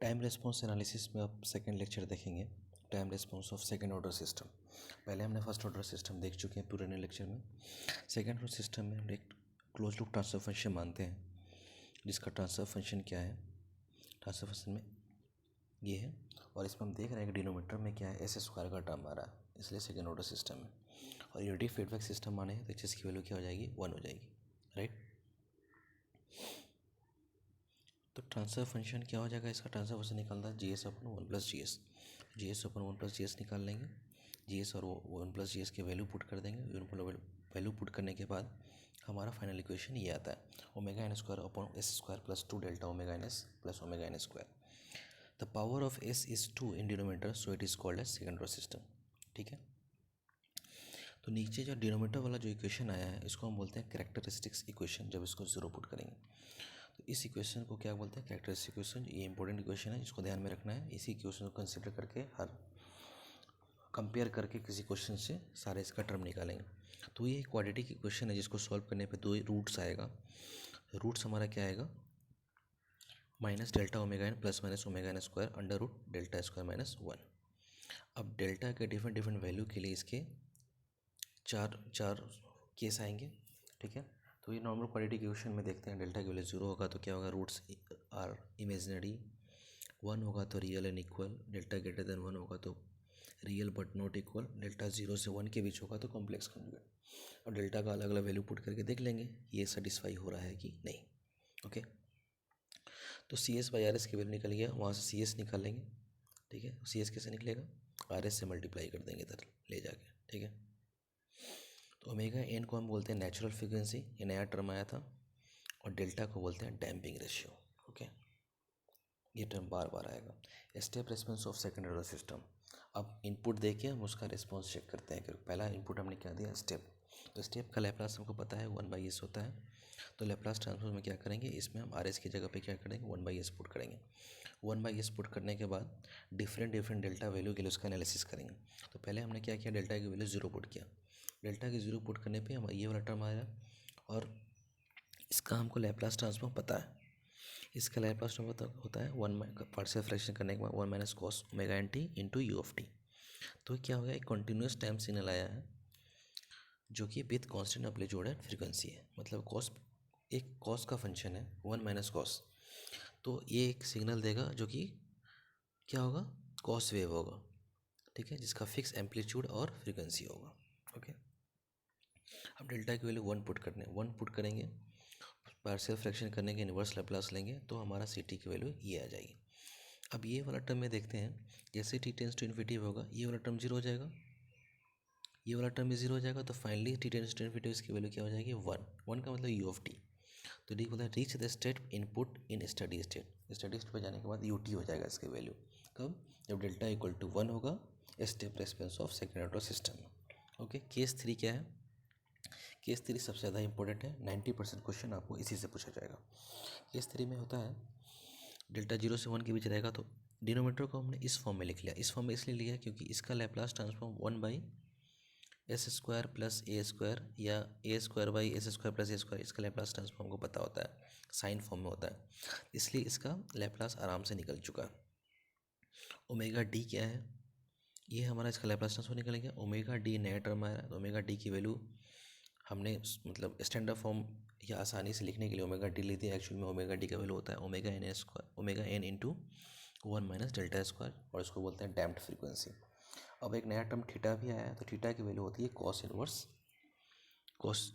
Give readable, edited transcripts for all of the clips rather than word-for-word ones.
Time response analysis में अब second lecture देखेंगे, time response of second order system. पहले हमने फर्स्ट ऑर्डर सिस्टम देख चुके हैं पुराने लेक्चर में। सेकंड ऑर्डर सिस्टम में हम एक क्लोज लूप ट्रांसफर फंक्शन मानते हैं, जिसका ट्रांसफर फंक्शन क्या है, ट्रांसफर फंक्शन में ये है, और इसमें हम देख रहे हैं कि डिनोमीटर में क्या है, एस स्क्वायर का टर्म आ रहा है, इसलिए सेकंड ऑर्डर सिस्टम है। और यूनिटी फीडबैक सिस्टम माने तो एच एस की वैल्यू क्या हो जाएगी, 1 हो जाएगी, राइट। तो ट्रांसफर फंक्शन क्या हो जाएगा, इसका ट्रांसफर फंक्शन निकालता है जी एस अपन 1 plus G S. G S अपन 1 प्लस जी एस निकाल लेंगे, जी एस और 1 प्लस जी एस के वैल्यू पुट कर देंगे। वैल्यू पुट करने के बाद हमारा फाइनल इक्वेशन ये आता है, omega N square upon S square plus 2 delta omega N S plus omega N square. The power of S is 2 in denominator, so it is called as second order system. ठीक है, तो नीचे जो denominator वाला जो equation आया है, इसको हम बोलते हैं कैरेक्टरिस्टिक्स इक्वेशन। जब इसको जीरो पुट करेंगे तो इस इक्वेशन को क्या बोलते हैं, कैरेक्टरिस्टिक इक्वेशन। ये इंपॉर्टेंट इक्वेशन है, इसको ध्यान में रखना है। इसी इक्वेशन को कंसिडर करके हर कंपेयर करके किसी क्वेश्चन से सारे इसका टर्म निकालेंगे। तो ये क्वाड्रेटिक इक्वेशन है, जिसको सॉल्व करने पे दो रूट्स आएगा। रूट्स हमारा क्या आएगा, minus delta omega N plus minus omega N square under root delta square minus 1। अब डेल्टा के डिफरेंट डिफरेंट वैल्यू के लिए इसके चार चार केस आएंगे। ठीक है, तो ये नॉर्मल क्वाड्रेटिक इक्वेशन में देखते हैं, डेल्टा की वैल्यू 0 होगा तो क्या होगा, रूट्स आर इमेजिनरी, 1 होगा तो real and equal, delta greater than 1 होगा तो real but not equal, delta 0 से 1 के बीच होगा तो कॉम्प्लेक्स कॉन्जुगेट। और डेल्टा का अलग अलग वैल्यू पुट करके देख लेंगे ये सेटिस्फाई हो रहा है कि नहीं। ओके, तो C S by R S की वैल्यू निकल गया, वहाँ से सी एस निकाल लेंगे। ठीक है, सी एस कैसे निकलेगा, आर एस से मल्टीप्लाई कर देंगे इधर ले जाके। ठीक है, तो ओमेगा एन को हम बोलते हैं नेचुरल फ्रीक्वेंसी, ये नया टर्म आया था। और डेल्टा को बोलते हैं डैम्पिंग रेशियो। ओके, ये टर्म बार बार आएगा। Step response of second order system. अब इनपुट देके हम उसका रिस्पॉन्स चेक करते हैं कि पहला इनपुट हमने क्या दिया, स्टेप। तो स्टेप का लैप्लास हमको पता है 1/s होता है। तो लैप्लास ट्रांसफॉर्म में क्या करेंगे, इसमें हम आर एस की जगह पे क्या करेंगे, 1/s पुट करेंगे। 1/s पुट करने के बाद डिफरेंट डिफरेंट डेल्टा वैल्यू के लिए उसका एनालिसिस करेंगे। तो पहले हमने क्या किया, डेल्टा की वैल्यू 0 पुट किया। डेल्टा की 0 पुट करने पे हम ये वाला टर्म आया, और इसका हमको लैप्लास ट्रांसफॉर्म पता है। इसका लैप्लास ट्रांसफॉर्म होता है 1 पार्शियल फ्रैक्शन करने के बाद 1 minus cos omega N T into U of T. तो क्या हो गया, एक कंटिन्यूस टाइम सिग्नल आया है जो कि with constant amplitude and frequency है। मतलब कॉस एक कॉस का फंक्शन है 1 माइनस कॉस, तो ये एक सिग्नल देगा जो कि क्या होगा, कॉस वेव होगा। ठीक है, जिसका फिक्स एम्पलीट्यूड और फ्रीक्वेंसी होगा। ओके, अब डेल्टा की वैल्यू 1 पुट करने 1 पुट करेंगे, पार्शियल फ्रैक्शन करने के इन्वर्स लैप्लास लेंगे तो हमारा सी टी की वैल्यू ये आ जाएगी। अब ये वाला टर्म में देखते हैं, जैसे टी टेंस टू इन्फिनिटी होगा ये वाला टर्म 0 हो जाएगा, ये वाला टर्म भी 0 हो जाएगा। तो finally t tends to infinity इसकी वैल्यू क्या हो जाएगी, 1 का मतलब यू ऑफ टी। तो डी बोलता है reach the state input in steady state. Steady state पर जाने के बाद यू टी हो जाएगा इसकी वैल्यू, कब, जब डेल्टा इक्वल टू 1 होगा step response of second order system. Okay, case 3 क्या है, केस 3 सबसे ज़्यादा इंपॉर्टेंट है, 90% क्वेश्चन आपको इसी से पूछा जाएगा। केस 3 में होता है डेल्टा 0 से 1 के बीच रहेगा, तो डिनोमीटर को हमने इस फॉर्म में लिख लिया। इस फॉर्म में इसलिए लिया क्योंकि इसका Laplace transform 1/s square plus A square या A square by S square plus A square, इसका लैप्लास ट्रांसफॉर्म को पता होता है, साइन फॉर्म में होता है, इसलिए इसका लैप्लास आराम से निकल चुका है। ओमेगा डी क्या है, ये हमारा इसका लैप्लास ट्रांसफॉर्म निकल गया। ओमेगा डी नया टर्म आया, तो ओमेगा डी की वैल्यू हमने मतलब स्टैंडर्ड फॉर्म या आसानी से लिखने के लिए ओमेगा डी लेते हैं। एक्चुअल में ओमेगा डी का वैल्यू होता है omega N square, omega n into 1 minus delta square, और इसको बोलते हैं डैम्प्ड फ्रीक्वेंसी। अब एक नया टर्म थीटा भी आया है, तो थीटा की वैल्यू होती है cos inverse cos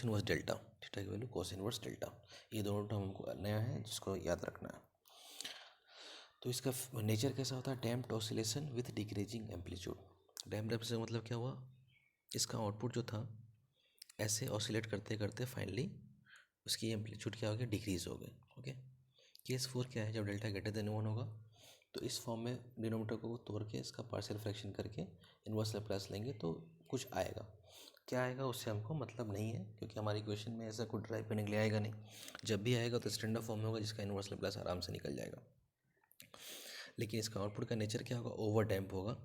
inverse delta. Theta की वैल्यू कॉस इनवर्स डेल्टा। ये दोनों टर्म हमको नया है, जिसको याद रखना है। तो इसका नेचर कैसा होता है, damped oscillation with decreasing amplitude. Damped oscillation मतलब क्या हुआ, इसका आउटपुट जो था ऐसे ऑसिलेट करते करते फाइनली उसकी एम्पलीट्यूड क्या हो गया, डिक्रीज हो गई। ओके, केस 4 क्या है, जब डेल्टा ग्रेटर देन 1 होगा तो इस फॉर्म में डिनोमीटर को तोड़ के इसका पार्शियल फ्रैक्शन करके इन्वर्स लैप्लास लेंगे तो कुछ आएगा। क्या आएगा उससे हमको मतलब नहीं है, क्योंकि हमारी इक्वेशन में ऐसा कुछ ड्राइव करने के लिए आएगा नहीं। जब भी आएगा तो स्टैंडर्ड फॉर्म में होगा, जिसका इन्वर्स लैप्लास आराम से निकल जाएगा। लेकिन इसका आउटपुट का नेचर क्या होगा, ओवर डैम्प होगा,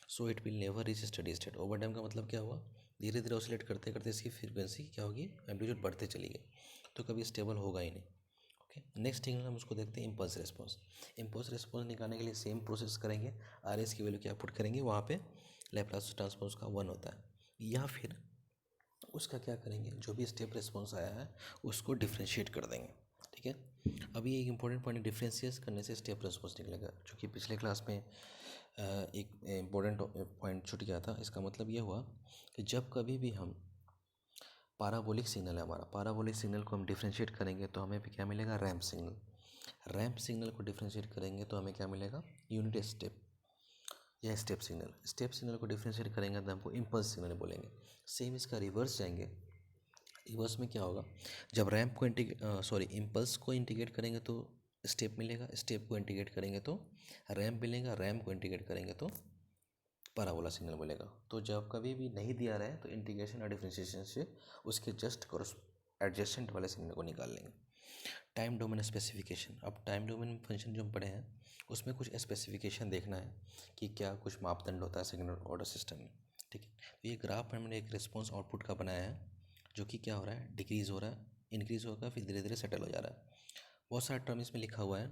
so it will never reach steady state. Over damp का मतलब क्या हुआ, धीरे धीरे ऑसिलेट करते करते इसकी फ्रीक्वेंसी क्या होगी, एम्पलीट्यूड बढ़ते चली गई, तो कभी स्टेबल होगा ही नहीं। ओके, नेक्स्ट थिंग हम उसको देखते हैं इम्पल्स रिस्पॉन्स। इम्पल्स रिस्पॉन्स निकालने के लिए सेम प्रोसेस करेंगे, आर एस की वैल्यू क्या पुट करेंगे, वहाँ पे लैप्लास ट्रांसफॉर्म उसका 1 होता है, या फिर उसका क्या करेंगे, जो भी स्टेप रिस्पॉन्स आया है उसको डिफ्रेंशिएट कर देंगे। ठीक है, अभी एक इंपॉर्टेंट पॉइंट, डिफ्रेंशिएट करने से स्टेप रिस्पॉन्स निकलेगा, जो कि पिछले क्लास में एक इम्पोर्टेंट पॉइंट छूट गया था। इसका मतलब ये हुआ कि जब कभी भी हम पाराबोलिक सिग्नल है हमारा, पाराबोलिक सिग्नल को हम डिफ्रेंशिएट करेंगे तो हमें क्या मिलेगा, रैंप सिग्नल। रैंप सिग्नल को डिफ्रेंशिएट करेंगे तो हमें क्या मिलेगा, यूनिट स्टेप या स्टेप सिग्नल। स्टेप सिग्नल को डिफ्रेंशिएट करेंगे तो हमको इम्पल्स सिग्नल बोलेंगे। सेम इसका रिवर्स जाएंगे, रिवर्स में क्या होगा, जब रैंप को इम्पल्स को इंटीग्रेट करेंगे तो स्टेप मिलेगा, स्टेप को इंटीग्रेट करेंगे तो रैंप मिलेगा, रैंप को इंटीग्रेट करेंगे तो पैराबोला सिग्नल मिलेगा। तो जब कभी भी नहीं दिया रहे तो इंटीग्रेशन और डिफरेंशिएशन से उसके जस्ट एडजेसेंट वाले सिग्नल को निकाल लेंगे। टाइम डोमेन स्पेसिफिकेशन, अब टाइम डोमेन फंक्शन जो हम पढ़े हैं उसमें कुछ स्पेसिफिकेशन देखना है कि क्या कुछ मापदंड होता है सिग्नल ऑर्डर सिस्टम में। ठीक है, तो ये ग्राफ हमने एक रिस्पॉन्स आउटपुट का बनाया है, जो कि क्या हो रहा है, डिक्रीज़ हो रहा है, इंक्रीज़ होगा, फिर धीरे धीरे सेटल हो जा रहा है। बहुत सारा टर्म इसमें लिखा हुआ है,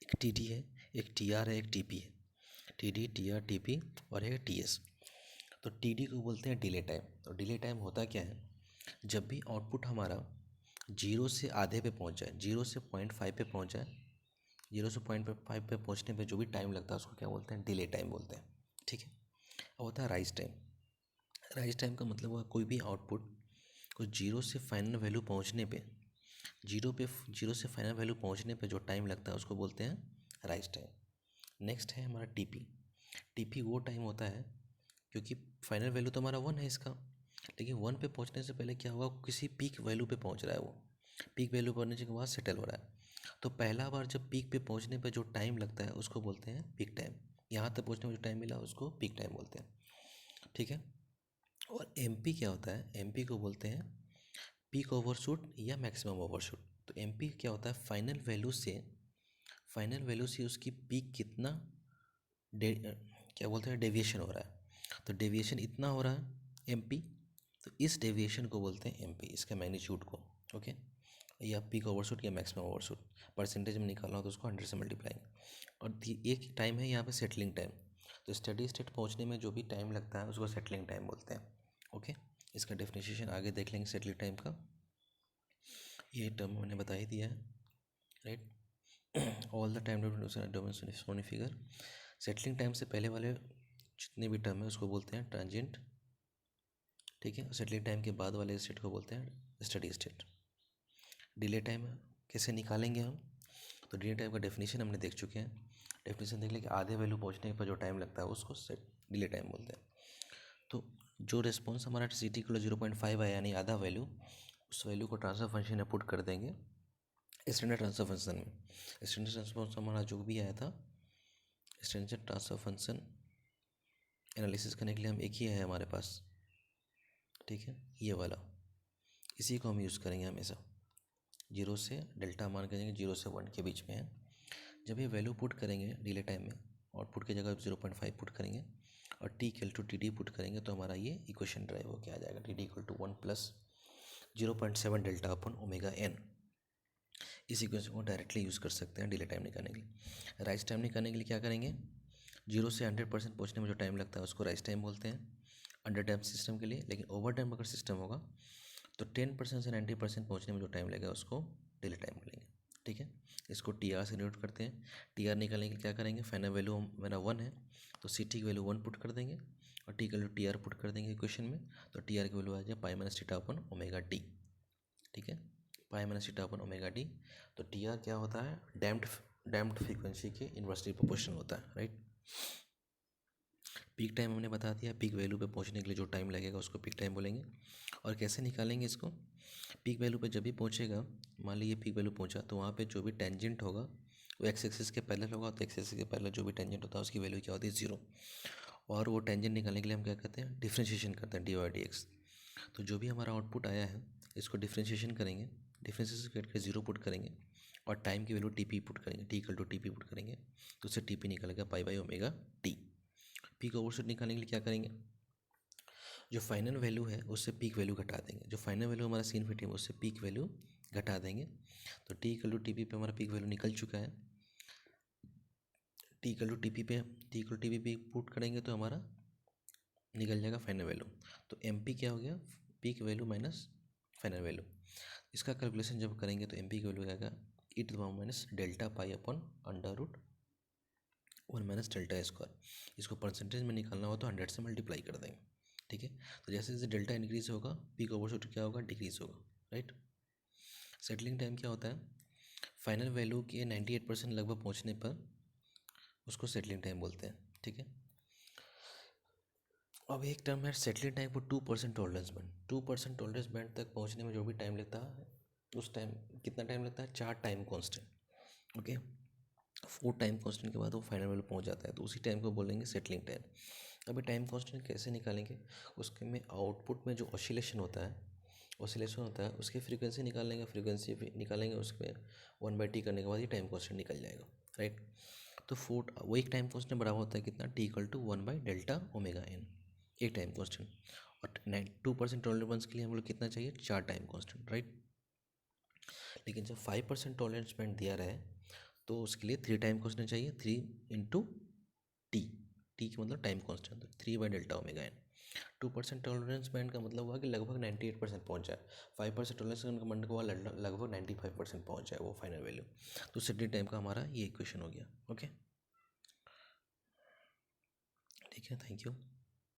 एक टी डी है, एक टी आर है, एक टी पी है, T D, T R, T P और एक टी एस। तो टी डी को बोलते हैं डिले टाइम। तो डिले टाइम होता क्या है, जब भी आउटपुट हमारा जीरो से आधे पे पहुंच जाए, जीरो से 0.5 पे पहुंच जाए, जीरो से 0.5 पे पहुंचने पे जो भी टाइम लगता है उसको क्या बोलते हैं, डिले टाइम बोलते हैं। ठीक है, अब होता है राइज टाइम। राइज टाइम का मतलब हुआ कोई भी आउटपुट को जीरो से फाइनल वैल्यू पहुंचने पे, जीरो से फाइनल वैल्यू पहुंचने पे जो टाइम लगता है उसको बोलते हैं राइज टाइम। नेक्स्ट है हमारा टीपी। टीपी वो टाइम होता है, क्योंकि फाइनल वैल्यू तो हमारा 1 है इसका, लेकिन 1 पे पहुंचने से पहले क्या होगा, किसी पीक वैल्यू पे पहुंच रहा है, वो पीक वैल्यू पहुंचने के बाद सेटल हो रहा है। तो पहला बार जब पीक पे पहुंचने पे जो टाइम लगता है उसको बोलते हैं पीक टाइम। यहाँ तक पहुंचने में जो टाइम मिला उसको पीक टाइम बोलते हैं। ठीक है, और एमपी क्या होता है, एमपी को बोलते हैं पीक ओवरशूट या मैक्सिमम ओवरशूट। तो एमपी क्या होता है, फाइनल वैल्यू से उसकी पीक कितना क्या बोलते हैं, डेविएशन हो रहा है। तो डेविएशन इतना हो रहा है एमपी, तो इस डेविएशन को बोलते हैं एमपी, इसका मैग्नीट्यूड को। ओके, या पीक ओवरशूट या मैक्सिमम ओवरशूट परसेंटेज में निकालना हो तो उसको 100 से मल्टीप्लाई। और एक टाइम है यहाँ पे सेटलिंग टाइम। तो स्टडी स्टेट पहुँचने में जो भी टाइम लगता है उसको सेटलिंग टाइम बोलते हैं। ओके, इसका डेफिनेशन आगे देख लेंगे सेटलिंग टाइम का, ये टर्म मैंने बता ही दिया है, right. All the time domain figure. Settling time से पहले वाले जितने भी टर्म है उसको बोलते हैं ट्रांजिएंट। ठीक है, सेटलिंग टाइम के बाद वाले स्टेट को बोलते हैं स्टडी स्टेट। डिले टाइम कैसे निकालेंगे हम, तो डिले टाइम का डेफिनेशन हमने देख चुके हैं। डेफिनेशन देख लें कि आधे वैल्यू पहुंचने पर जो टाइम लगता है उसको सेट डिले टाइम बोलते हैं। तो जो रिस्पॉन्स हमारा सी टी को 0.5 आया, यानी आधा वैल्यू, उस वैल्यू को ट्रांसफर फंक्शन में पुट कर देंगे स्टैंडर्ड ट्रांसफर फंक्शन में। स्टैंडर्ड ट्रांसफर फंक्शन हमारा जो भी आया था, स्टैंडर्ड ट्रांसफर फंक्शन एनालिसिस करने के लिए हम एक ही है हमारे पास, ठीक है, ये वाला, इसी को हम यूज़ करेंगे हमेशा। जीरो से डेल्टा मान के देंगे, 0 से 1 के बीच में है। जब ये वैल्यू पुट करेंगे डिले टाइम में, आउटपुट की जगह 0.5 पुट करेंगे और t equal to t d put करेंगे तो हमारा ये इक्वेशन ड्राइव हो के आ जाएगा, t d equal to 1 plus 0.7 delta upon omega n. इस इक्वेशन को डायरेक्टली यूज़ कर सकते हैं डिले टाइम निकालने के लिए। राइज टाइम निकालने के लिए क्या करेंगे, 0 से 100% पहुँचने में जो टाइम लगता है उसको राइज टाइम बोलते हैं अंडर डैम्प सिस्टम के लिए। लेकिन ओवर डैम्प अगर सिस्टम होगा तो 10% से 90% पहुँचने में जो टाइम लगेगा उसको डिले टाइम बोलेंगे। ठीक है, इसको टी आर से डिनोट करते हैं। टी आर निकालने के लिए क्या करेंगे, फाइनल वैल्यू मेरा 1 है तो सी टी की वैल्यू 1 पुट कर देंगे और टी की वैल्यू टी आर पुट कर देंगे इक्वेशन में। तो टी आर की वैल्यू आ जाए pi minus theta upon omega T. ठीक है, pi minus theta upon omega T. तो टी आर क्या होता है, डैम्प्ड फ्रीक्वेंसी के इन्वर्सली प्रोपोर्शनल होता है, राइट। पीक टाइम हमने बता दिया, पीक वैल्यू पे पहुंचने के लिए जो टाइम लगेगा उसको पीक टाइम बोलेंगे। और कैसे निकालेंगे इसको, पीक वैल्यू पे जब भी पहुंचेगा, मान लीजिए पीक वैल्यू पहुंचा तो वहाँ पे जो भी टेंजेंट होगा वो एक्स एक्सिस के पैरेलल होगा, तो एक्स एक्सिस के पैरेलल जो भी टेंजेंट होता है उसकी वैल्यू क्या होती है, 0। और वो टेंजेंट निकालने के लिए हम क्या करते हैं, डिफ्रेंशिएशन करते हैं, डी वाई डी एक्स। तो जो भी हमारा आउटपुट आया है इसको डिफ्रेंशिएशन करेंगे, डिफ्रेंशिएशन करके 0 पुट करेंगे और टाइम की वैल्यू टी पी पुट करेंगे, t equal to T p put करेंगे तो उससे टी पी निकलेगा pi by omega t. Peak overshoot निकालने के लिए क्या करेंगे, जो फाइनल वैल्यू है उससे पीक वैल्यू घटा देंगे, जो फाइनल वैल्यू हमारा सी इन्फिनिटी है उससे पीक वैल्यू घटा देंगे तो T equal to T P पे हमारा पीक वैल्यू निकल चुका है। T equal to T P पे पुट करेंगे तो हमारा निकल जाएगा फाइनल वैल्यू। तो एम पी क्या हो गया, peak value minus final value. इसका कैलकुलेशन जब करेंगे तो एम पी की वैल्यू आएगा E to the power minus delta pi upon under root 1 minus delta square. इसको परसेंटेज में निकालना हो तो 100 से मल्टीप्लाई कर देंगे, ठीक है। तो जैसे जैसे डेल्टा इंक्रीज होगा पीक ओवरशूट क्या होगा, डिक्रीज होगा, राइट। सेटलिंग टाइम क्या होता है, फाइनल वैल्यू के 98% लगभग पहुंचने पर उसको सेटलिंग टाइम बोलते हैं, ठीक है। अब एक टर्म है settling time for 2% tolerance band. 2% tolerance band तक पहुंचने में जो भी टाइम लगता है उस टाइम कितना टाइम लगता है, 4 time constant, okay. 4 time constant के बाद वो फाइनल वैल्यू पहुंच जाता है तो उसी टाइम को बोलेंगे सेटलिंग टाइम। अभी टाइम कांस्टेंट कैसे निकालेंगे, उसके में आउटपुट में जो ऑसिलेशन होता है उसकी फ्रीक्वेंसी निकालेंगे, उसमें 1/t करने के बाद ये टाइम कांस्टेंट निकल जाएगा, राइट। तो वो एक टाइम कांस्टेंट बराबर होता है कितना, टी इक्वल टू 1/डेल्टा ओमेगा एन, एक टाइम कांस्टेंट। और 2% टॉलरेंस के लिए हम लोग कितना चाहिए, 4 टाइम कांस्टेंट, राइट। लेकिन जब 5% टॉलरेंस बैंड दिया रहा है तो उसके लिए 3 टाइम कांस्टेंट चाहिए, 3 इंटू टी, टी की मतलब टाइम कांस्टेंट, 3/डेल्टा ओमेगा एन। 2% टॉलरेंस बैंड का मतलब हुआ कि लगभग 98% पहुंच जाए, 5% टॉलरेंस बैंड का लगभग 95% पहुंच जाए वो फाइनल वैल्यू। तो सेटलिंग टाइम का हमारा ये इक्वेशन हो गया, ओके, ठीक है, थैंक यू।